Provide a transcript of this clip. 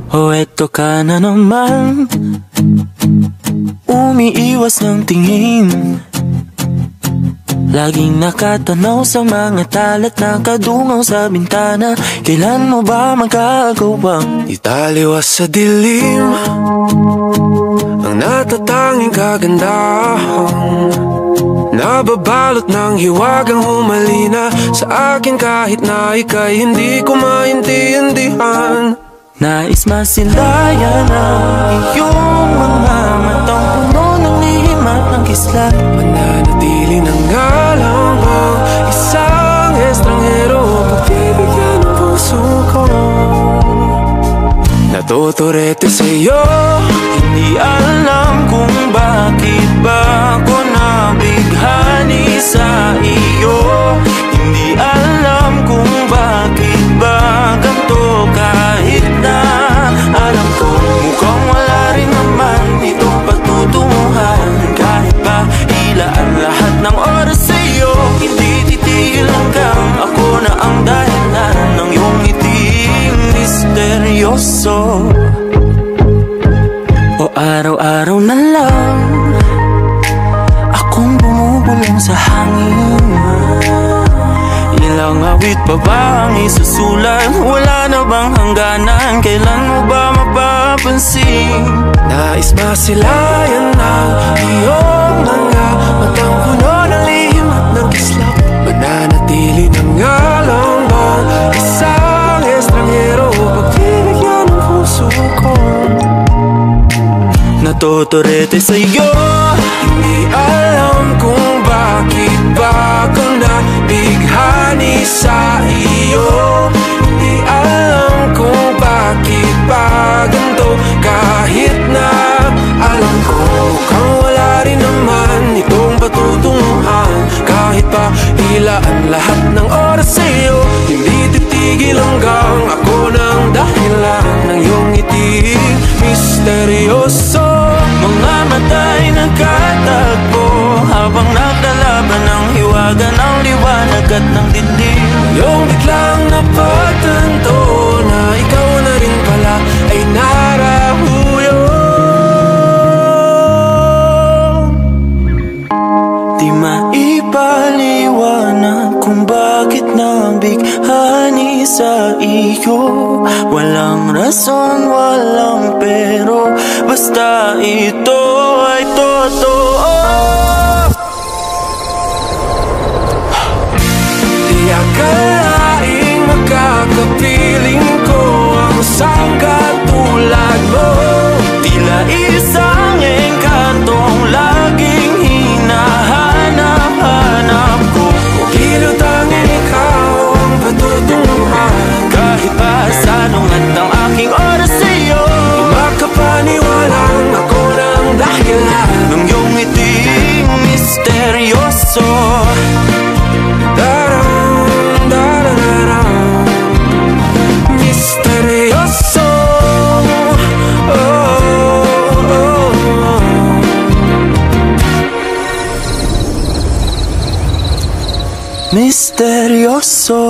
Oh, eto ka na naman, umiiwas ng tingin, laging nakatanaw sa mga talat na kadungaw sa bintana. Kailan mo ba magkagawang italiwas sa dilim ang natatanging kagandahan, nababalot ng hiwagang humalina sa akin kahit na ika'y hindi ko maintindihan. Nais masilayan ang iyong mga matang puno ng lihim at ng kislat, mananatili ng galang ang isang estranghero, pagbibigyan ng puso ko. Natuturete sa'yo, hindi alam kung bakit ba ako nabighani sa iyo. Hindi alam kung bakit ba ganito, kahit na alam ko mukhang wala rin naman itong patutunguhan. Kahit pa ilaan lahat ng oras sa'yo, hindi titigil hanggang ako na ang dahilan ng iyong ngiting misteryoso. O araw-araw na lang akong bumubulong sa hangin, ilang awit pa ba ang isusulat? Wala na bang hangganan? Kailan mo ba mapapansin? Nais masilayan ang iyong mga matang puno ng lihim at ng kislap, mananatili ng ngalang bang isang estranghero, pagbibigyan ng puso ko. Natuturete sa'yo, hindi alam kung bakit ba ako nabighani sa iyo. Hindi alam kung bakit ba ganito, kahit na alam ko mukhang wala rin naman itong patutunguhan. Kahit pa ilaan lahat ng oras sa'yo, hindi titigil hanggang ako ng dahilan ng iyong ngiting misteryoso. mga mata'y nagkatagpo habang naglalaban ng hiwaga ng liwanag at ng dilim. Yung biglang napagtanto na ikaw na rin pala ay narahuyo. Di maipaliwanag kung bakit nabighani sa iyo. Walang rason, walang pero, basta ito ay totoo. Di akalaing makakapiling ko ang isang katulad mo. Tila isang engkantong laging hinahanap-hanap ko. Kilot ang ikaw ang patutunguhan. Kahit pa sanungat ang aking oras sa'yo, makapaniwalang ako ng dahilan ng iyong ngiting misteryoso. Daram, daram, misteryoso. Oh, oh, oh. Misteryoso.